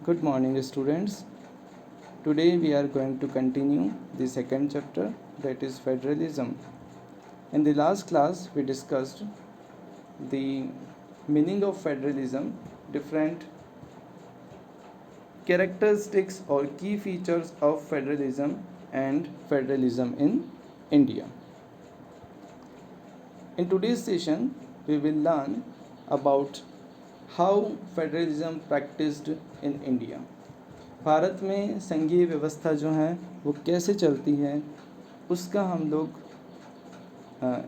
Good morning, students. Today we are going to continue the second chapter, that is federalism. In the last class, we discussed the meaning of federalism, different characteristics or key features of federalism and federalism in India. In today's session, we will learn about how federalism practiced in India. Bharat में संघीय व्यवस्था जो है वो कैसे चलती है उसका हम लोग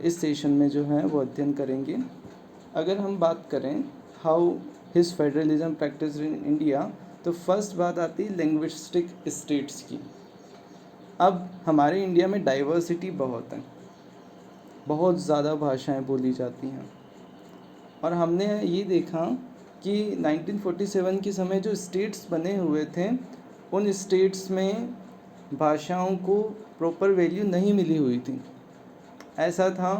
इस सेशन में जो है वो अध्ययन करेंगे. अगर हम बात करें how his federalism practice in India, तो फर्स्ट बात आती है लिंग्विस्टिक स्टेट्स की. अब हमारे इंडिया में डाइवर्सिटी बहुत है, बहुत ज़्यादा भाषाएं बोली जाती हैं और हमने ये देखा कि 1947 के समय जो स्टेट्स बने हुए थे उन स्टेट्स में भाषाओं को प्रॉपर वैल्यू नहीं मिली हुई थी. ऐसा था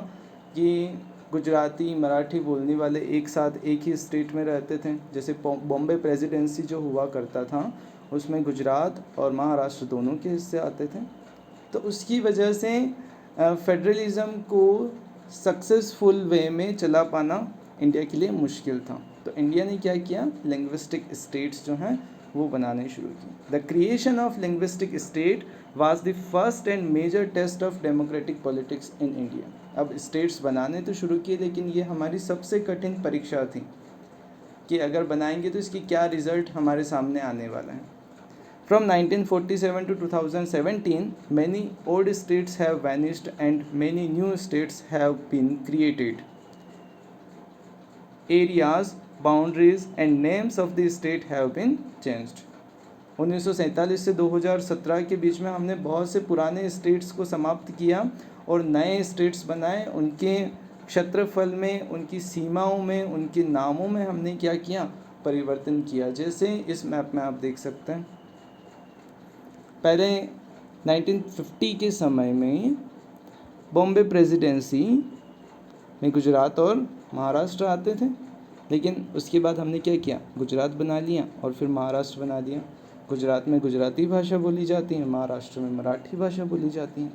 कि गुजराती मराठी बोलने वाले एक साथ एक ही स्टेट में रहते थे. जैसे बॉम्बे प्रेसिडेंसी जो हुआ करता था उसमें गुजरात और महाराष्ट्र दोनों के हिस्से आते थे. तो उसकी वजह से फेडरलिज़म को सक्सेसफुल वे में चला पाना इंडिया के लिए मुश्किल था. तो इंडिया ने क्या किया, लिंग्विस्टिक स्टेट्स जो हैं वो बनाने शुरू की. The creation of linguistic state was the first and major test of democratic politics in India. अब स्टेट्स बनाने तो शुरू किए, लेकिन ये हमारी सबसे कठिन परीक्षा थी कि अगर बनाएंगे तो इसकी क्या रिजल्ट हमारे सामने आने वाला है. From 1947 to 2017, many old states have vanished and many new states have been created. Areas, boundaries and names of the state have been changed. 1947 से 2017 के बीच में हमने बहुत से पुराने स्टेट्स को समाप्त किया और नए स्टेट्स बनाए. उनके क्षेत्रफल में, उनकी सीमाओं में, उनके नामों में हमने क्या किया, परिवर्तन किया. जैसे इस मैप में आप देख सकते हैं, पहले 1950 के समय में बॉम्बे प्रेसिडेंसी में गुजरात और महाराष्ट्र आते थे, लेकिन उसके बाद हमने क्या किया, गुजरात बना लिया और फिर महाराष्ट्र बना दिया. गुजरात में गुजराती भाषा बोली जाती है, महाराष्ट्र में मराठी भाषा बोली जाती है.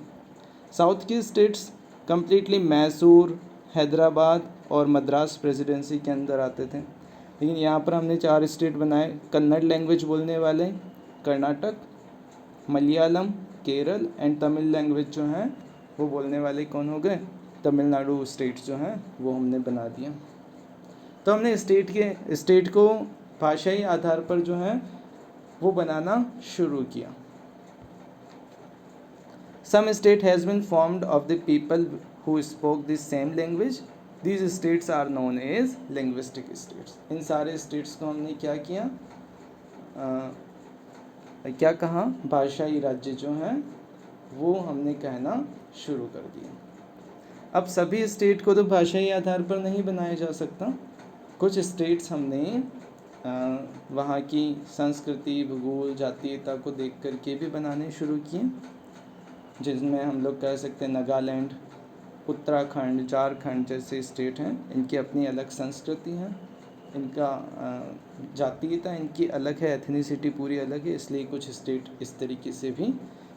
साउथ की स्टेट्स कम्प्लीटली मैसूर, हैदराबाद और मद्रास प्रेसिडेंसी के अंदर आते थे. लेकिन यहाँ पर हमने 4 स्टेट बनाए. कन्नड़ लैंग्वेज बोलने वाले कर्नाटक, मलयालम, केरल एंड तमिल लैंग्वेज जो हैं वो बोलने वाले कौन हो गए, तमिलनाडु स्टेट्स जो हैं वो हमने बना दिया. तो हमने स्टेट को भाषाई आधार पर जो है वो बनाना शुरू किया. Some state has been formed of the people who spoke the same language. These states are known as linguistic states. इन सारे स्टेट्स को हमने क्या किया, क्या कहा, भाषाई राज्य जो हैं वो हमने कहना शुरू कर दिया. अब सभी स्टेट को तो भाषाई आधार पर नहीं बनाया जा सकता. कुछ स्टेट्स हमने वहाँ की संस्कृति, भूगोल, जातीयता को देख कर के भी बनाने शुरू किए, जिसमें हम लोग कह सकते हैं नागालैंड, उत्तराखंड, झारखंड जैसे स्टेट हैं. इनकी अपनी अलग संस्कृति है, इनका जातीयता इनकी अलग है, एथनिसिटी पूरी अलग है, इसलिए कुछ स्टेट इस तरीके से भी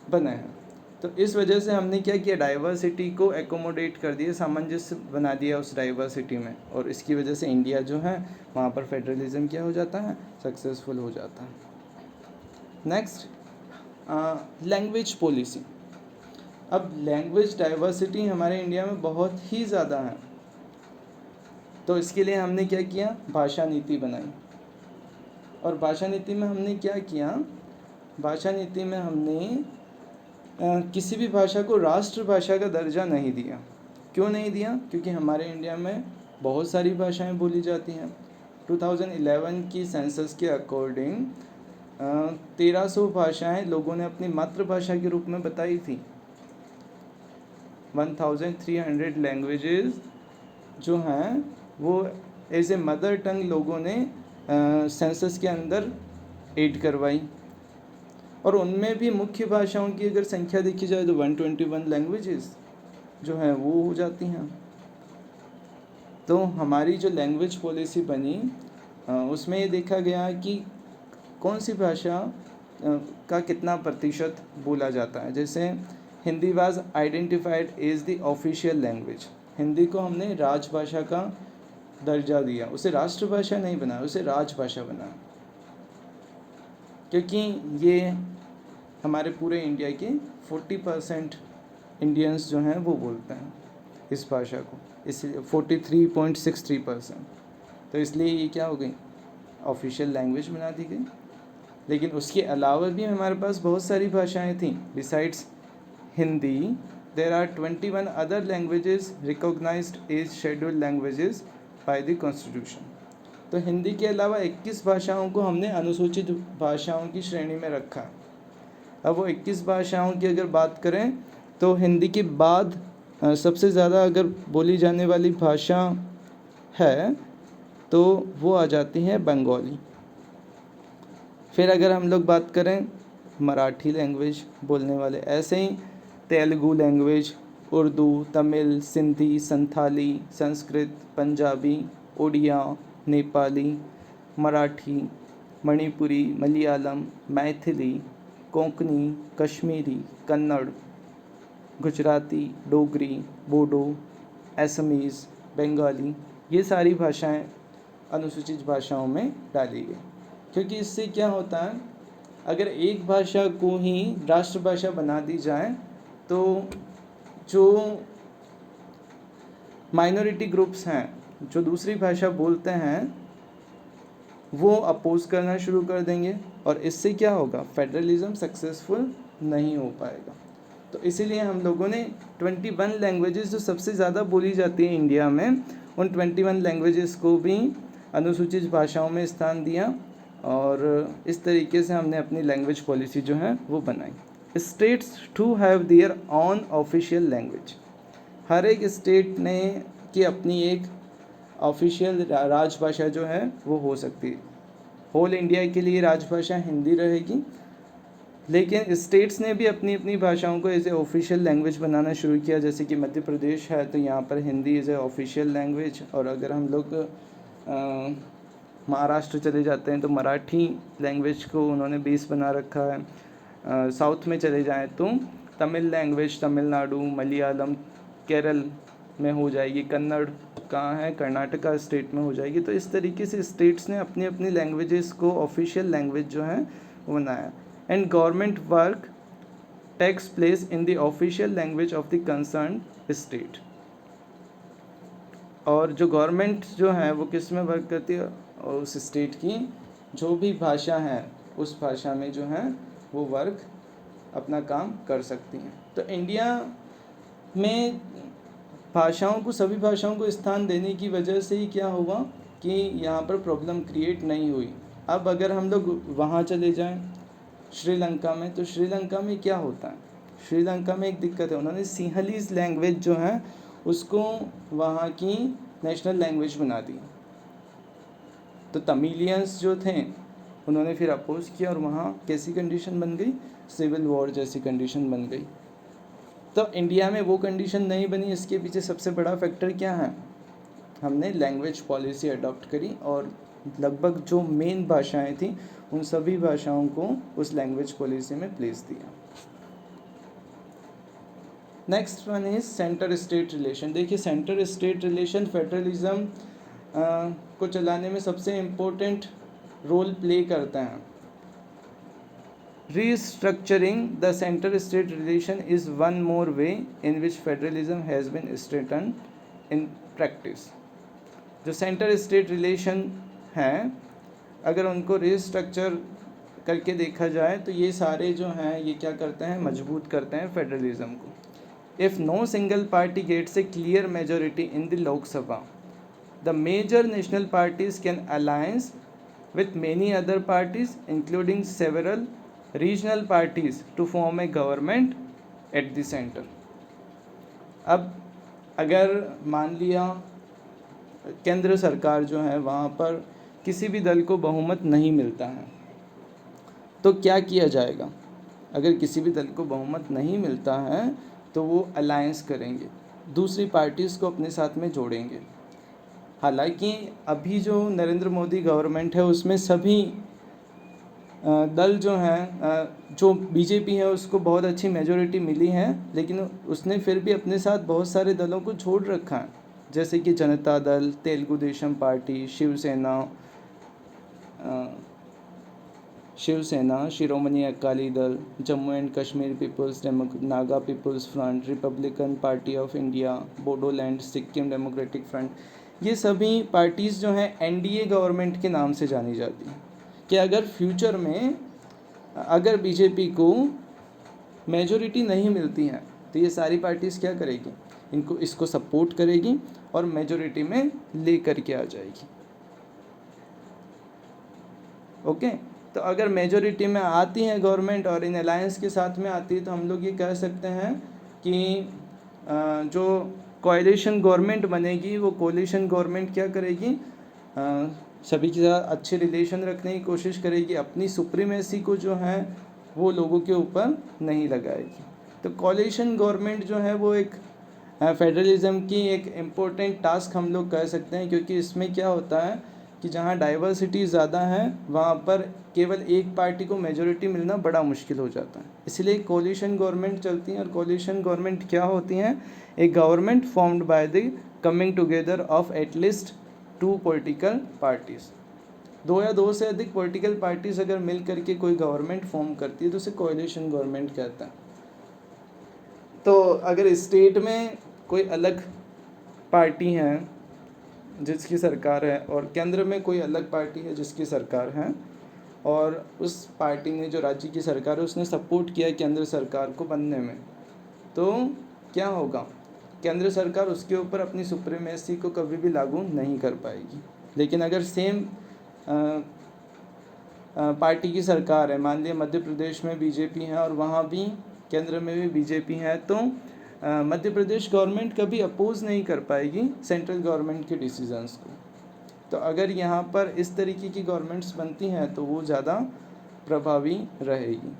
बने हैं. तो इस वजह से हमने क्या किया, डाइवर्सिटी को एकोमोडेट कर दिया, सामंजस्य बना दिया उस डाइवर्सिटी में, और इसकी वजह से इंडिया जो है वहाँ पर फेडरलिज्म क्या हो जाता है, सक्सेसफुल हो जाता है. Next, language policy. अब लैंग्वेज डाइवर्सिटी हमारे इंडिया में बहुत ही ज़्यादा है, तो इसके लिए हमने क्या किया, भाषा नीति बनाई. और भाषा नीति में हमने क्या किया, भाषा नीति में हमने किसी भी भाषा को राष्ट्रभाषा का दर्जा नहीं दिया. क्यों नहीं दिया, क्योंकि हमारे इंडिया में बहुत सारी भाषाएं बोली जाती हैं. 2011 की सेंसस के अकॉर्डिंग 1300 भाषाएं लोगों ने अपनी मातृभाषा के रूप में बताई थी. 1300 लैंग्वेजेस जो हैं वो एज ए मदर टंग लोगों ने सेंसस के अंदर ऐड करवाई, और उनमें भी मुख्य भाषाओं की अगर संख्या देखी जाए तो 121 लैंग्वेजेस जो हैं वो हो जाती हैं. तो हमारी जो लैंग्वेज पॉलिसी बनी उसमें ये देखा गया कि कौन सी भाषा का कितना प्रतिशत बोला जाता है। जैसे Hindi was identified as the official language, Hindi को हमने राजभाषा का दर्जा दिया, उसे राष्ट्रभाषा नहीं बनाया, उसे राजभाषा बनाया, क्योंकि ये हमारे पूरे इंडिया के 40% इंडियंस जो हैं वो बोलते हैं इस भाषा को, इसलिए 43.63%, तो इसलिए ये क्या हो गई, ऑफिशियल लैंग्वेज बना दी गई। लेकिन उसके अलावा भी हमारे पास बहुत सारी भाषाएं थीं। Besides Hindi there are 21 other languages recognised as scheduled languages by the constitution. तो हिंदी के अलावा 21 भाषाओं को हमने अनुसूचित भाषाओं की श्रेणी में रखा है। अब वो 21 भाषाओं की अगर बात करें तो हिंदी के बाद सबसे ज़्यादा अगर बोली जाने वाली भाषा है तो वो आ जाती है बंगाली। फिर अगर हम लोग बात करें मराठी लैंग्वेज बोलने वाले, ऐसे ही तेलुगु लैंग्वेज, उर्दू, तमिल, सिंधी, संथाली, संस्कृत, पंजाबी, उड़िया, नेपाली, मराठी, मणिपुरी, मलयालम, मैथिली, कोंकणी, कश्मीरी, कन्नड़, गुजराती, डोगरी, बोडो, असमीज़, बंगाली, ये सारी भाषाएं अनुसूचित भाषाओं में डाली गई। क्योंकि इससे क्या होता है, अगर एक भाषा को ही राष्ट्रभाषा बना दी जाए तो जो माइनॉरिटी ग्रुप्स हैं जो दूसरी भाषा बोलते हैं वो अपोज करना शुरू कर देंगे और इससे क्या होगा, फेडरलिज्म सक्सेसफुल नहीं हो पाएगा। तो इसीलिए हम लोगों ने 21 लैंग्वेजेस जो सबसे ज़्यादा बोली जाती है इंडिया में, उन 21 लैंग्वेजेस को भी अनुसूचित भाषाओं में स्थान दिया और इस तरीके से हमने अपनी लैंग्वेज पॉलिसी जो है वो बनाई। States to have their on official language, हर एक स्टेट ने की अपनी एक ऑफिशियल राजभाषा जो है वो हो सकती है। होल इंडिया के लिए राजभाषा हिंदी रहेगी, लेकिन स्टेट्स ने भी अपनी अपनी भाषाओं को एज ए ऑफिशियल लैंग्वेज बनाना शुरू किया। जैसे कि मध्य प्रदेश है तो यहाँ पर Hindi is a official language, और अगर हम लोग महाराष्ट्र चले जाते हैं तो मराठी लैंग्वेज को उन्होंने बेस बना रखा है। साउथ में चले जाएं तो तमिल लैंग्वेज तमिलनाडु, मलयालम केरल में हो जाएगी, कन्नड़ कहाँ है, कर्नाटका स्टेट में हो जाएगी। तो इस तरीके से स्टेट्स ने अपनी अपनी लैंग्वेजेस को ऑफिशियल लैंग्वेज जो है वो बनाया। And government work takes place in the official language of the concern state, और जो गवर्नमेंट जो है वो किस में वर्क करती है, और उस स्टेट की जो भी भाषा है उस भाषा में जो है वो वर्क अपना काम कर सकती हैं। तो इंडिया में भाषाओं को, सभी भाषाओं को स्थान देने की वजह से ही क्या हुआ कि यहाँ पर प्रॉब्लम क्रिएट नहीं हुई। अब अगर हम लोग वहाँ चले जाएं श्रीलंका में, तो श्रीलंका में क्या होता है, श्रीलंका में एक दिक्कत है, उन्होंने सिंहलीज लैंग्वेज जो है उसको वहाँ की नेशनल लैंग्वेज बना दी। तो तमिलियंस जो थे उन्होंने फिर अपोज किया और वहाँ कैसी कंडीशन बन गई, सिविल वॉर जैसी कंडीशन बन गई। तो इंडिया में वो कंडीशन नहीं बनी। इसके पीछे सबसे बड़ा फैक्टर क्या है, हमने लैंग्वेज पॉलिसी अडॉप्ट करी और लगभग जो मेन भाषाएं थी उन सभी भाषाओं को उस लैंग्वेज पॉलिसी में प्लेस दिया। Next one is centre state relation. देखिए सेंटर स्टेट रिलेशन फेडरलिज्म को चलाने में सबसे इम्पोर्टेंट रोल प्ले करता है। Restructuring the center-state relation is one more way in which federalism has been strengthened in practice. जो सेंटर स्टेट रिलेशन हैं अगर उनको रिस्ट्रक्चर करके देखा जाए तो ये सारे जो हैं ये क्या करते हैं, मजबूत करते हैं फेडरलिज्म को। If no single party gets a clear majority in the Lok Sabha, the major national parties can alliance with many other parties including several regional parties to form a government at the centre. अब अगर मान लिया केंद्र सरकार जो है वहाँ पर किसी भी दल को बहुमत नहीं मिलता है तो क्या किया जाएगा, अगर किसी भी दल को बहुमत नहीं मिलता है तो वो अलायंस करेंगे, दूसरी पार्टीज़ को अपने साथ में जोड़ेंगे। हालांकि अभी जो नरेंद्र मोदी गवर्नमेंट है उसमें सभी दल जो है, जो बीजेपी है उसको बहुत अच्छी मेजोरिटी मिली है, लेकिन उसने फिर भी अपने साथ बहुत सारे दलों को छोड़ रखा है, जैसे कि Janata Dal, Telugu Desam party, Shiv Sena, Shiromani Akali Dal, Jammu and Kashmir people's Naga people's front, republican party of India, Bodoland, Sikkim democratic front. ये सभी पार्टीज़ जो हैं एनडीए गवर्नमेंट के नाम से जानी जाती हैं, कि अगर फ्यूचर में अगर बीजेपी को मेजोरिटी नहीं मिलती है तो ये सारी पार्टीज़ क्या करेगी, इसको सपोर्ट करेगी और मेजोरिटी में ले करके आ जाएगी। ओके, तो अगर मेजोरिटी में आती है गवर्नमेंट और इन अलायंस के साथ में आती है तो हम लोग ये कह सकते हैं कि जो कोalition गवर्नमेंट बनेगी वो कोalition गवर्नमेंट क्या करेगी, सभी के साथ अच्छे रिलेशन रखने की कोशिश करेगी, अपनी सुप्रीमेसी को जो है वो लोगों के ऊपर नहीं लगाएगी। तो कोalition गवर्नमेंट जो है वो एक फेडरलिज्म की एक इम्पोर्टेंट टास्क हम लोग कह सकते हैं, क्योंकि इसमें क्या होता है कि जहाँ डाइवर्सिटी ज़्यादा है वहाँ पर केवल एक पार्टी को मेजोरिटी मिलना बड़ा मुश्किल हो जाता है, इसलिए कोलिशन गवर्नमेंट चलती हैं। और कोलिशन गवर्नमेंट क्या होती हैं, एक government formed by the coming together of at least 2 political parties. 2 या 2 से अधिक पॉलिटिकल पार्टीज़ अगर मिल करके कोई गवर्नमेंट फॉर्म करती है तो उसे कोलिशन गवर्नमेंट कहता है। तो अगर स्टेट में कोई अलग पार्टी है जिसकी सरकार है और केंद्र में कोई अलग पार्टी है जिसकी सरकार है, और उस पार्टी ने जो राज्य की सरकार है उसने सपोर्ट किया केंद्र सरकार को बनने में, तो क्या होगा, केंद्र सरकार उसके ऊपर अपनी सुप्रीमेसी को कभी भी लागू नहीं कर पाएगी। लेकिन अगर सेम पार्टी की सरकार है, मान लिया मध्य प्रदेश में बीजेपी है और वहाँ भी केंद्र में भी बीजेपी है, तो मध्य प्रदेश गवर्नमेंट कभी अपोज नहीं कर पाएगी सेंट्रल गवर्नमेंट के डिसीजंस को। तो अगर यहाँ पर इस तरीके की गवर्नमेंट्स बनती हैं तो वो ज़्यादा प्रभावी रहेगी।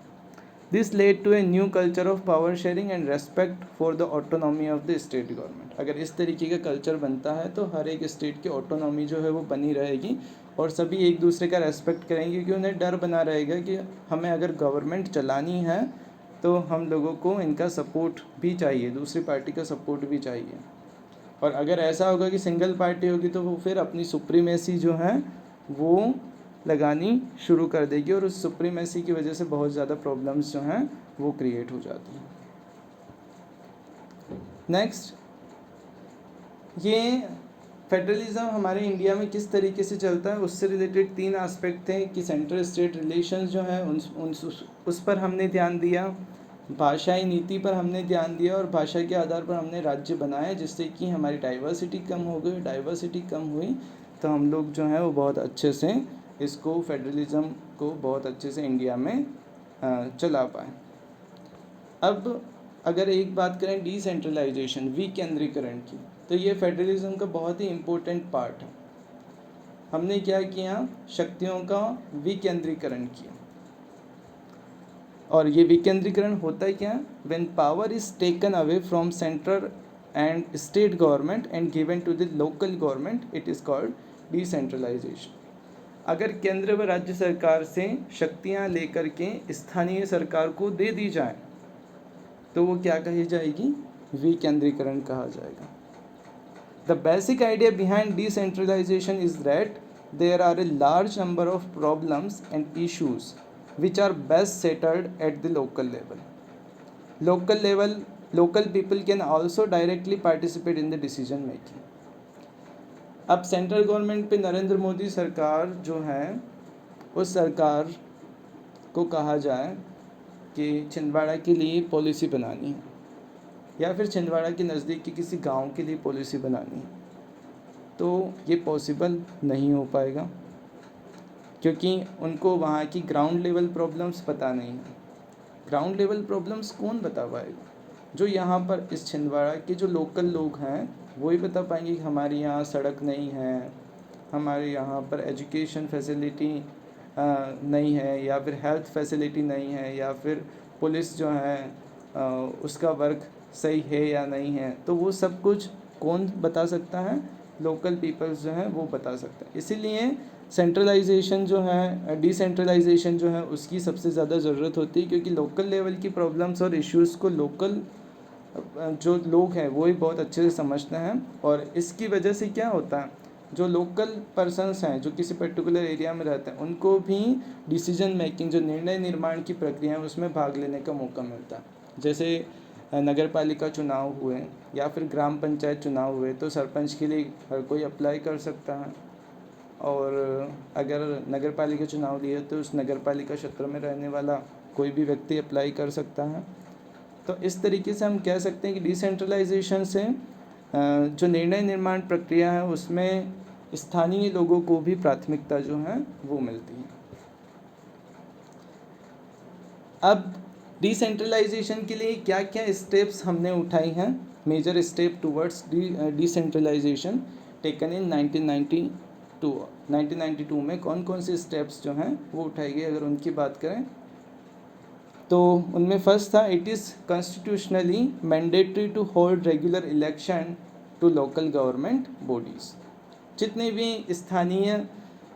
This led to a new culture of power sharing and respect for the autonomy of the state government. अगर इस तरीके का कल्चर बनता है तो हर एक स्टेट की ऑटोनॉमी जो है वो बनी रहेगी और सभी एक दूसरे का रेस्पेक्ट करेंगे, क्योंकि उन्हें डर बना रहेगा कि हमें अगर गवर्नमेंट चलानी है तो हम लोगों को इनका सपोर्ट भी चाहिए, दूसरी पार्टी का सपोर्ट भी चाहिए। और अगर ऐसा होगा कि सिंगल पार्टी होगी तो वो फिर अपनी सुप्रीमेसी जो है वो लगानी शुरू कर देगी और उस सुप्रीमेसी की वजह से बहुत ज़्यादा प्रॉब्लम्स जो हैं वो क्रिएट हो जाती हैं। नेक्स्ट, ये फेडरलिज्म हमारे इंडिया में किस तरीके से चलता है उससे रिलेटेड 3 एस्पेक्ट थे कि सेंट्रल स्टेट रिलेशंस जो है उस पर हमने ध्यान दिया, भाषाई नीति पर हमने ध्यान दिया और भाषा के आधार पर हमने राज्य बनाए जिससे कि हमारी डाइवर्सिटी कम हो गई। डाइवर्सिटी कम हुई तो हम लोग जो है वो बहुत अच्छे से इसको फेडरलिज्म को बहुत अच्छे से इंडिया में चला पाए। अब अगर एक बात करें डिसेंट्रलाइजेशन, विकेंद्रीकरण की, तो ये फेडरलिज्म का बहुत ही इम्पोर्टेंट पार्ट है। हमने क्या किया, शक्तियों का विकेंद्रीकरण किया। और ये विकेंद्रीकरण होता है क्या, when power is taken away from central and state government and given to the local government, it is called decentralisation. अगर केंद्र व राज्य सरकार से शक्तियां लेकर के स्थानीय सरकार को दे दी जाए तो वो क्या कही जाएगी, विकेंद्रीकरण कहा जाएगा। The basic idea behind decentralisation is that there are a large number of problems and issues which are best settled at the local level. Local people can also directly participate in the decision making. अब central government पे नरेंद्र मोदी सरकार जो है उस सरकार को कहा जाए कि छिंदवाड़ा के लिए पॉलिसी बनानी है या फिर छिंदवाड़ा के नज़दीक के किसी गांव के लिए पॉलिसी बनानी है, तो ये पॉसिबल नहीं हो पाएगा क्योंकि उनको वहाँ की ग्राउंड लेवल प्रॉब्लम्स पता नहीं है। ग्राउंड लेवल प्रॉब्लम्स कौन बता पाएगा, जो यहाँ पर इस छिंदवाड़ा के जो लोकल लोग हैं वही बता पाएंगे कि हमारे यहाँ सड़क नहीं है, हमारे यहाँ पर एजुकेशन फैसिलिटी नहीं है, या फिर हेल्थ फैसिलिटी नहीं है, या फिर पुलिस जो है उसका वर्क सही है या नहीं है। तो वो सब कुछ कौन बता सकता है, लोकल पीपल्स जो हैं वो बता सकता है। इसीलिए सेंट्रलाइजेशन जो है, डिसेंट्रलाइजेशन जो है उसकी सबसे ज़्यादा ज़रूरत होती है, क्योंकि लोकल लेवल की प्रॉब्लम्स और इश्यूज़ को लोकल जो लोग हैं वो ही बहुत अच्छे से समझते हैं। और इसकी वजह से क्या होता है, जो लोकल पर्सन्स हैं जो किसी पर्टिकुलर एरिया में रहते हैं उनको भी डिसीजन मेकिंग, जो निर्णय निर्माण की प्रक्रिया है उसमें भाग लेने का मौका मिलता है। जैसे नगर पालिका चुनाव हुए या फिर ग्राम पंचायत चुनाव हुए तो सरपंच के लिए हर कोई अप्लाई कर सकता है, और अगर नगर पालिका चुनाव लिए तो उस नगर पालिका क्षेत्र में रहने वाला कोई भी व्यक्ति अप्लाई कर सकता है। तो इस तरीके से हम कह सकते हैं कि डिसेंट्रलाइजेशन से जो निर्णय निर्माण प्रक्रिया है उसमें स्थानीय लोगों को भी प्राथमिकता जो है वो मिलती है। अब डिसेंट्रलाइजेशन के लिए क्या क्या स्टेप्स हमने उठाई हैं, major step towards decentralisation taken in 1992 में कौन कौन से स्टेप्स जो हैं वो उठाई गई, अगर उनकी बात करें तो उनमें फर्स्ट था, it is constitutionally mandatory to hold regular election to local government bodies. जितने भी स्थानीय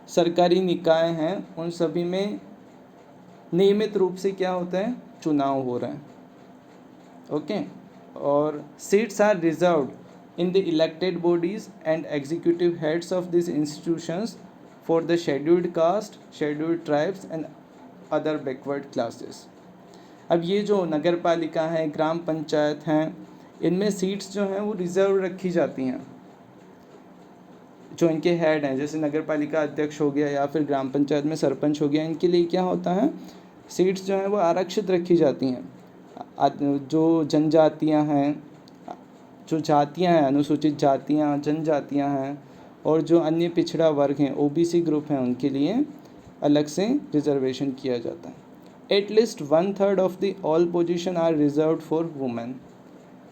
सरकारी निकाय हैं उन सभी में नियमित रूप से क्या होता है, चुनाव हो रहा है। ओके, और seats are reserved in the elected bodies and executive heads of this institutions for the scheduled caste, scheduled tribes and other backward classes. अब ये जो नगर पालिका है, ग्राम पंचायत हैं, इनमें सीट्स जो हैं वो रिजर्व रखी जाती हैं। जो इनके हेड हैं, जैसे नगर पालिका अध्यक्ष हो गया या फिर ग्राम पंचायत में सरपंच हो गया, इनके लिए क्या होता है, सीट्स जो हैं वो आरक्षित रखी जाती हैं। जो जनजातियां हैं, जो जातियां हैं, अनुसूचित जातियां, जनजातियां हैं, और जो अन्य पिछड़ा वर्ग हैं, ओबीसी ग्रुप हैं, उनके लिए अलग से रिजर्वेशन किया जाता है। At least 1/3 of the all position are reserved for women.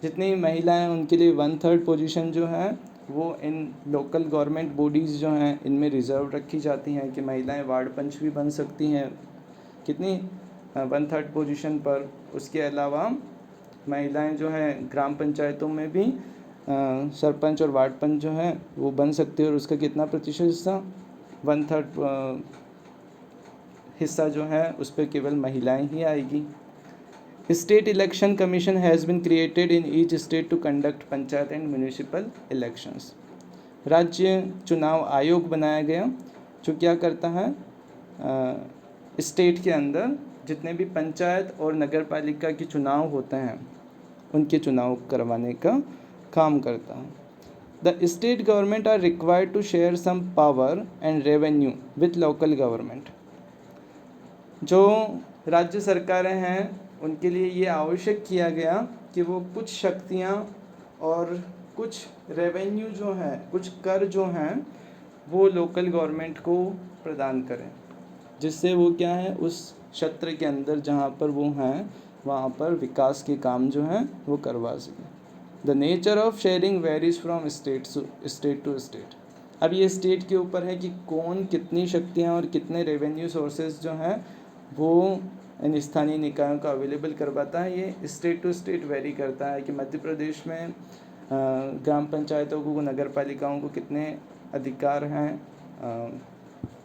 जितनी महिलाएं हैं उनके लिए 1/3 पोजीशन जो है वो इन लोकल गवर्नमेंट बॉडीज़ जो हैं इनमें रिजर्व रखी जाती हैं कि महिलाएं वार्ड पंच भी बन सकती हैं, कितनी 1/3 पोजीशन पर। उसके अलावा महिलाएं जो हैं ग्राम पंचायतों में भी सरपंच और वार्ड पंच जो हैं वो बन सकती है, और उसका कितना प्रतिशत हिस्सा, 1/3 हिस्सा जो है उस पर केवल महिलाएं ही आएगी। State election commission has been created in each state to conduct panchayat and municipal elections. राज्य चुनाव आयोग बनाया गया जो क्या करता है, स्टेट के अंदर जितने भी पंचायत और नगर पालिका के चुनाव होते हैं उनके चुनाव करवाने का काम करता है। The state government are required to share some power and revenue with local government. जो राज्य सरकारें हैं उनके लिए ये आवश्यक किया गया कि वो कुछ शक्तियाँ और कुछ रेवेन्यू जो है, कुछ कर जो हैं वो लोकल गवर्नमेंट को प्रदान करें, जिससे वो क्या है उस क्षेत्र के अंदर जहाँ पर वो हैं वहाँ पर विकास के काम जो हैं वो करवा सकें। The nature of sharing varies from state to state. अब ये स्टेट के ऊपर है कि कौन कितनी शक्तियाँ और कितने रेवेन्यू सोर्सेज जो हैं वो इन स्थानीय निकायों का अवेलेबल करवाता है। ये स्टेट टू स्टेट वेरी करता है कि मध्य प्रदेश में ग्राम पंचायतों को, नगर पालिकाओं को कितने अधिकार हैं,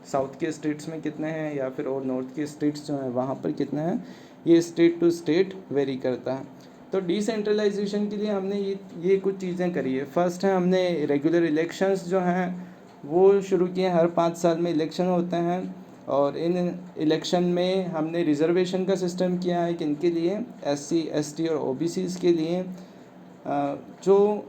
साउथ के स्टेट्स में कितने हैं, या फिर और नॉर्थ के स्टेट्स जो हैं वहाँ पर कितने हैं, ये स्टेट टू स्टेट वेरी करता है। तो डिसेंट्रलाइजेशन के लिए हमने ये कुछ चीज़ें करी है। फर्स्ट है, हमने रेगुलर इलेक्शंस जो हैं वो शुरू किए। हर 5 साल में इलेक्शन होते हैं, और इन इलेक्शन में हमने रिजर्वेशन का सिस्टम किया है कि इनके लिए SC ST और OBCs के लिए जो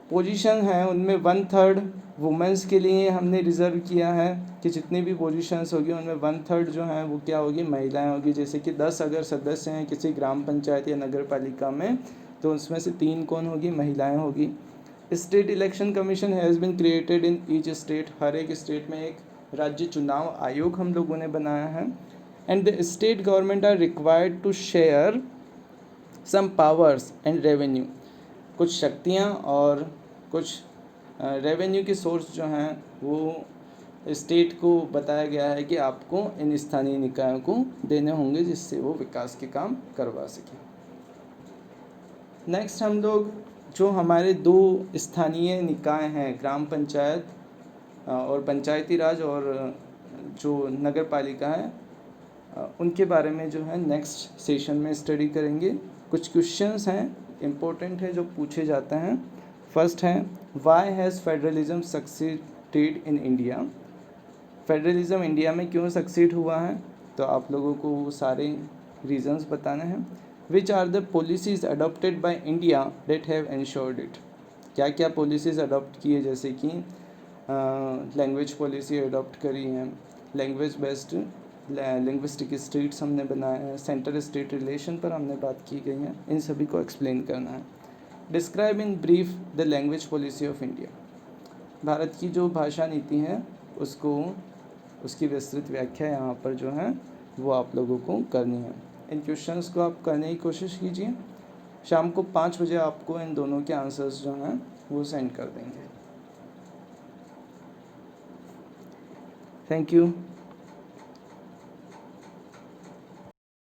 पोजीशन है उनमें 1/3 वुमेंस के लिए हमने रिज़र्व किया है कि जितनी भी पोजीशंस होगी उनमें 1/3 जो हैं वो क्या होगी, महिलाएं होगी। जैसे कि 10 अगर सदस्य हैं किसी ग्राम पंचायत या नगर पालिका में तो उसमें से 3 कौन होगी, महिलाएं होगी। State election commission has been created in each state. हर एक स्टेट में एक राज्य चुनाव आयोग हम लोगों ने बनाया है। And the state government are required to share some powers and revenue. कुछ शक्तियाँ और कुछ रेवेन्यू के सोर्स जो हैं वो स्टेट को बताया गया है कि आपको इन स्थानीय निकायों को देने होंगे जिससे वो विकास के काम करवा सकें। नेक्स्ट हम लोग जो हमारे 2 स्थानीय निकाय हैं, ग्राम पंचायत और पंचायती राज और जो नगर पालिका है उनके बारे में जो है नेक्स्ट सेशन में स्टडी करेंगे। कुछ क्वेश्चंस हैं इम्पोर्टेंट है जो पूछे जाते हैं। फर्स्ट है, why has federalism succeeded in India? Federalism India में क्यों सक्सीड हुआ है? तो आप लोगों को वो सारे रीजंस बताने हैं। Which are the policies adopted by India that have ensured it? क्या क्या पॉलिसीज़ अडॉप्ट किए, जैसे कि लैंग्वेज पॉलिसी अडॉप्ट करी हैं, लैंग्वेज बेस्ड लिंग्विस्टिक स्टेट्स हमने बनाए हैं, सेंटर स्टेट रिलेशन पर हमने बात की गई है, इन सभी को एक्सप्लेन करना है। Describe in brief the language policy of India? Bharat की जो भाषा नीति है उसको, उसकी विस्तृत व्याख्या यहाँ पर जो है वो आप लोगों को करनी है। इन क्वेश्चंस को आप करने की कोशिश कीजिए। शाम को 5 बजे आपको इन दोनों के आंसर्स जो हैं वो सेंड कर देंगे। Thank you.